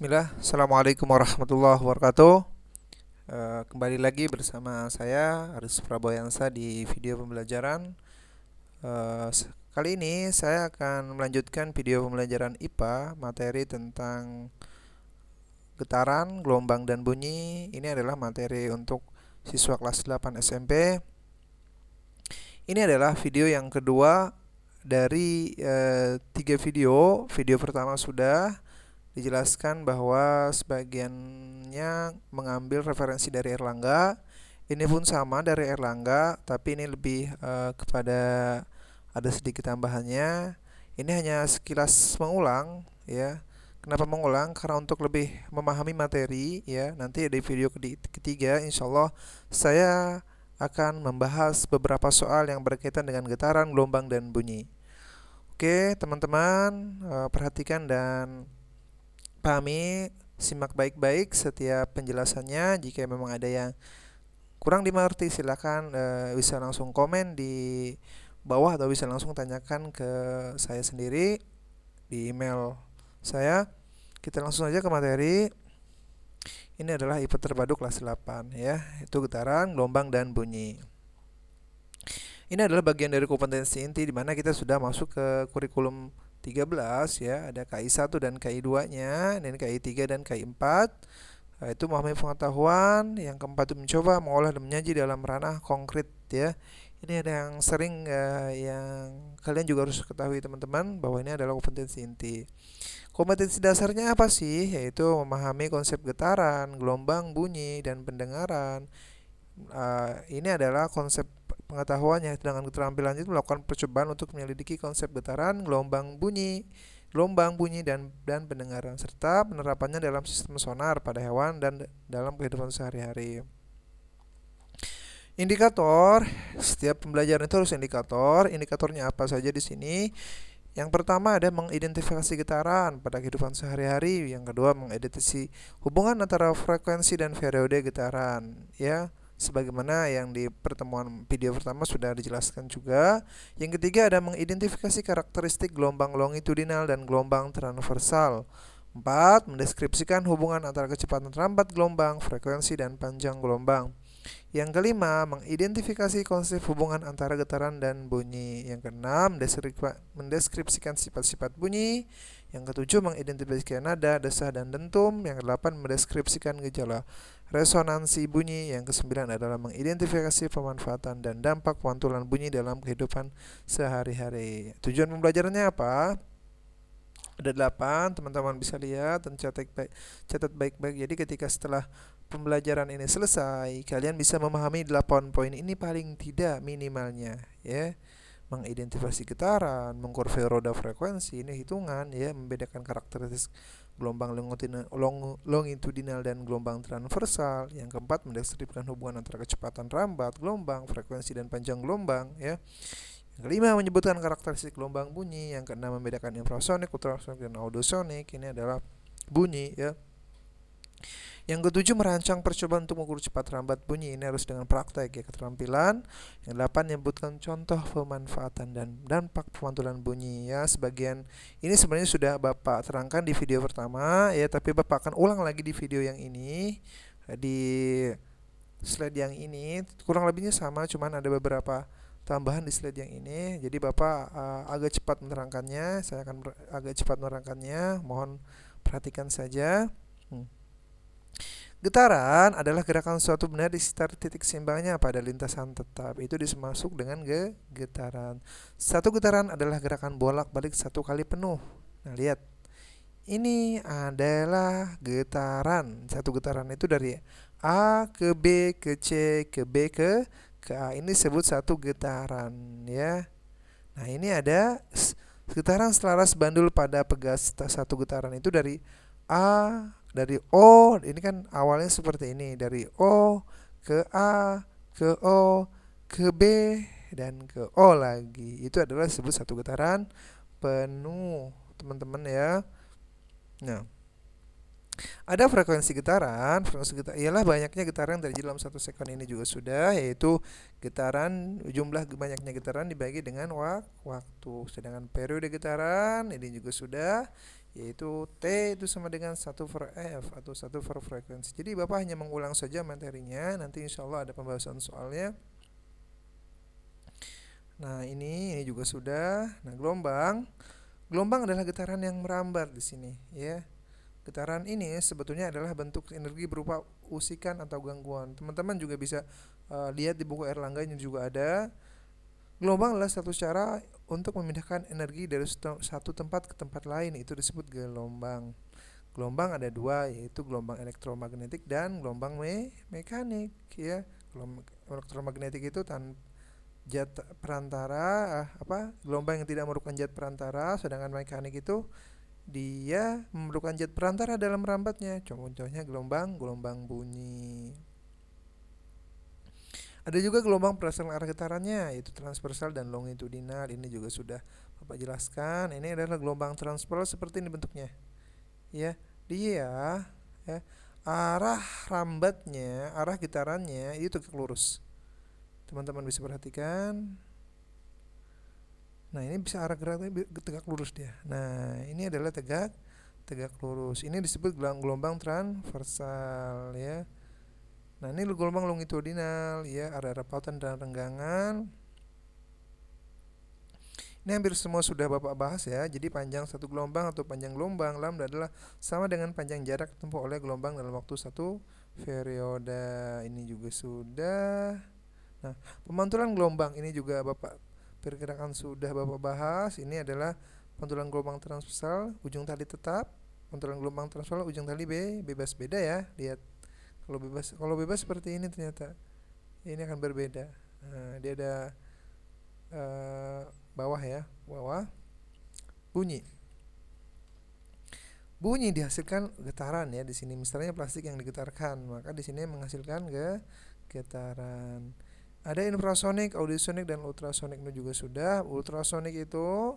Bismillah, Assalamualaikum warahmatullahi wabarakatuh. Kembali lagi bersama saya Aris Praboyansa di video pembelajaran. Kali ini saya akan melanjutkan video pembelajaran IPA materi tentang getaran, gelombang, dan bunyi. Ini adalah materi untuk siswa kelas 8 SMP. Ini adalah video yang kedua dari 3 video. Video pertama sudah dijelaskan bahwa sebagiannya mengambil referensi dari Erlangga. Ini pun sama dari Erlangga, tapi ini lebih kepada ada sedikit tambahannya. Ini hanya sekilas mengulang, ya. Kenapa mengulang? Karena untuk lebih memahami materi, ya. Nanti di video ketiga, insya Allah saya akan membahas beberapa soal yang berkaitan dengan getaran, gelombang, dan bunyi. Oke, teman-teman, perhatikan dan pahami, simak baik-baik setiap penjelasannya. Jika memang ada yang kurang dimengerti, silakan bisa langsung komen di bawah atau bisa langsung tanyakan ke saya sendiri di email saya. Kita langsung saja ke materi. Ini adalah IPA terpadu kelas 8 ya, itu getaran, gelombang, dan bunyi. Ini adalah bagian dari kompetensi inti di mana kita sudah masuk ke kurikulum 13 ya, ada KI 1 dan KI 2-nya, dan KI 3 dan KI 4. Itu memahami pengetahuan, yang keempat itu mencoba mengolah dan menyaji dalam ranah konkret ya. Ini ada yang sering yang kalian juga harus ketahui teman-teman, bahwa ini adalah kompetensi inti. Kompetensi dasarnya apa sih? Yaitu memahami konsep getaran, gelombang, bunyi, dan pendengaran. Ini adalah konsep pengetahuannya. Dengan keterampilan itu melakukan percobaan untuk menyelidiki konsep getaran, gelombang, bunyi, dan pendengaran, serta penerapannya dalam sistem sonar pada hewan dan dalam kehidupan sehari-hari. Indikator, setiap pembelajaran itu harus indikator. Indikatornya apa saja di sini? Yang pertama ada mengidentifikasi getaran pada kehidupan sehari-hari. Yang kedua mengidentifikasi hubungan antara frekuensi dan periode getaran, ya. Sebagaimana yang di pertemuan video pertama sudah dijelaskan juga. Yang ketiga ada mengidentifikasi karakteristik gelombang longitudinal dan gelombang transversal. 4. Mendeskripsikan hubungan antara kecepatan rambat gelombang, frekuensi, dan panjang gelombang. Yang kelima, mengidentifikasi konsep hubungan antara getaran dan bunyi. Yang keenam, mendeskripsikan sifat-sifat bunyi. Yang ketujuh, mengidentifikasikan nada, desah, dan dentum. Yang kedelapan, mendeskripsikan gejala resonansi bunyi. Yang kesembilan adalah mengidentifikasi pemanfaatan dan dampak pantulan bunyi dalam kehidupan sehari-hari. Tujuan pembelajarannya apa? Ada 8, teman-teman bisa lihat dan catat baik-baik. Jadi ketika setelah pembelajaran ini selesai, kalian bisa memahami 8 poin ini paling tidak minimalnya, ya. Mengidentifikasi getaran, mengkurvai roda frekuensi, ini hitungan ya, membedakan karakteristik gelombang longitudinal dan gelombang transversal. Yang keempat, mendeskripsikan hubungan antara kecepatan rambat gelombang, frekuensi, dan panjang gelombang, ya. Yang kelima, menyebutkan karakteristik gelombang bunyi. Yang keenam, membedakan infrasonik, ultrasonik, dan audiosonik. Ini adalah bunyi, ya. Yang ketujuh, merancang percobaan untuk mengukur cepat rambat bunyi. Ini harus dengan praktek, ya, keterampilan. Yang delapan, menyebutkan contoh pemanfaatan dan dampak pemantulan bunyi, ya. Sebagian ini sebenarnya sudah Bapak terangkan di video pertama, ya, tapi Bapak akan ulang lagi di video yang ini. Di slide yang ini kurang lebihnya sama, cuman ada beberapa tambahan di slide yang ini. Jadi Bapak agak cepat menerangkannya. Saya akan agak cepat menerangkannya. Mohon perhatikan saja. Getaran adalah gerakan suatu benda di sekitar titik seimbangnya pada lintasan tetap. Itu dimasuk dengan getaran. Satu getaran adalah gerakan bolak-balik satu kali penuh. Nah, lihat. Ini adalah getaran. Satu getaran itu dari A ke B ke C ke B ke A. Ini disebut satu getaran, ya. Nah, ini ada getaran selaras bandul pada pegas. Satu getaran itu dari O, ini kan awalnya seperti ini, dari O ke A ke O ke B dan ke O lagi. Itu adalah disebut satu getaran penuh, teman-teman, ya. Nah, ada frekuensi getaran. Frekuensi getaran ialah banyaknya getaran dari dalam 1 sekon. Ini juga sudah, yaitu getaran, jumlah banyaknya getaran dibagi dengan waktu. Sedangkan periode getaran ini juga sudah, yaitu T itu sama dengan 1/F atau 1/frekuensi. Jadi Bapak hanya mengulang saja materinya, nanti insya Allah ada pembahasan soalnya. Nah, ini juga sudah. Nah, gelombang adalah getaran yang merambat di sini, ya. Getaran ini sebetulnya adalah bentuk energi berupa usikan atau gangguan. Teman-teman juga bisa lihat di buku Erlangga ini juga ada. Gelombang adalah satu cara untuk memindahkan energi dari satu tempat ke tempat lain, itu disebut gelombang. Gelombang ada dua, yaitu gelombang elektromagnetik dan gelombang mekanik, ya. Gelombang elektromagnetik itu zat perantara, gelombang yang tidak memerlukan zat perantara, sedangkan mekanik itu dia memerlukan zat perantara dalam merambatnya. Contohnya gelombang bunyi. Ada juga gelombang berdasarkan arah getarannya, yaitu transversal dan longitudinal. Ini juga sudah Bapak jelaskan. Ini adalah gelombang transversal seperti ini bentuknya. Ya, dia ya, arah rambatnya, arah getarannya itu tegak lurus. Teman-teman bisa perhatikan. Nah, ini bisa arah geraknya tegak lurus dia. Nah, ini adalah tegak lurus. Ini disebut gelombang transversal, ya. Nah, ini gelombang longitudinal, ya, arah pautan dan renggangan. Ini hampir semua sudah Bapak bahas, ya. Jadi panjang satu gelombang atau panjang gelombang lambda adalah sama dengan panjang jarak ditempuh oleh gelombang dalam waktu satu periode. Ini juga sudah. Nah, pemantulan gelombang ini juga Bapak perkirakan sudah Bapak bahas. Ini adalah pantulan gelombang transversal, ujung tali tetap. Pantulan gelombang transversal, ujung tali bebas, beda ya. Lihat. Kalau bebas seperti ini ternyata. Ini akan berbeda. Nah, dia ada bawah, ya, bawah. Bunyi dihasilkan getaran, ya, di sini misalnya plastik yang digetarkan, maka di sini menghasilkan getaran. Ada infrasonik, audiosonik, dan ultrasonik. Ini juga sudah. Ultrasonik itu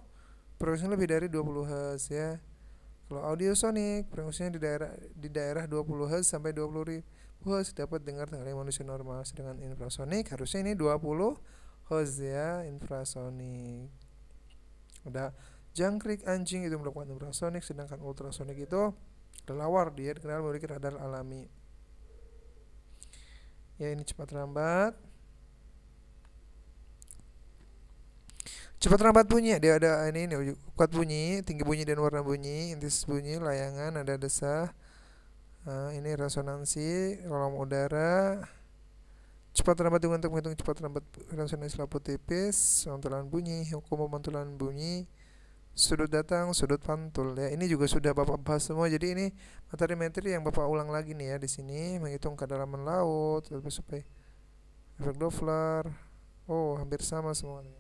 frekuensinya lebih dari 20 Hz, ya. Kalau audiosonik frekuensinya di daerah 20 Hz sampai 20.000 Hz, dapat dengar oleh manusia normal. Sedangkan infrasonik harusnya ini 20 Hz, ya, infrasonik. Ada jangkrik anjing itu melakukan infrasonik, sedangkan ultrasonik itu kelelawar, dia dikenal memiliki radar alami. Ya, ini cepat lambat. Cepat lambat bunyi, dia ada ini kuat bunyi, tinggi bunyi dan warna bunyi, intensitas bunyi, layangan, ada desah. Ini resonansi, kolom udara. Cepat lambat untuk menghitung cepat lambat resonansi lampu tipis, pantulan bunyi, hukum pemantulan bunyi, sudut datang, sudut pantul, ya. Ini juga sudah Bapak bahas semua. Jadi ini materi-materi yang Bapak ulang lagi nih, ya, di sini. Menghitung kedalaman laut, supaya efek Doppler. Oh, hampir sama semuanya.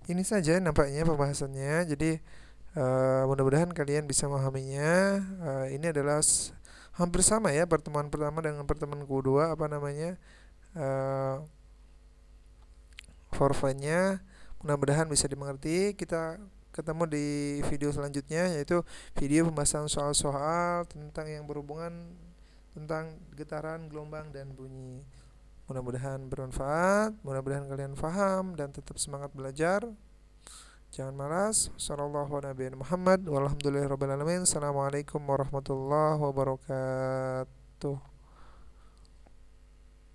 Ini saja nampaknya pembahasannya. Jadi mudah-mudahan kalian bisa memahaminya. Ini adalah hampir sama, ya, pertemuan pertama dengan pertemuan kedua, forfanya. Mudah-mudahan bisa dimengerti. Kita ketemu di video selanjutnya, yaitu video pembahasan soal-soal tentang yang berhubungan tentang getaran, gelombang, dan bunyi. Mudah-mudahan bermanfaat, mudah-mudahan kalian paham dan tetap semangat belajar. Jangan malas. Sallallahu Nabi Muhammad. Walhamdulillahirabbil alamin. Assalamualaikum warahmatullahi wabarakatuh.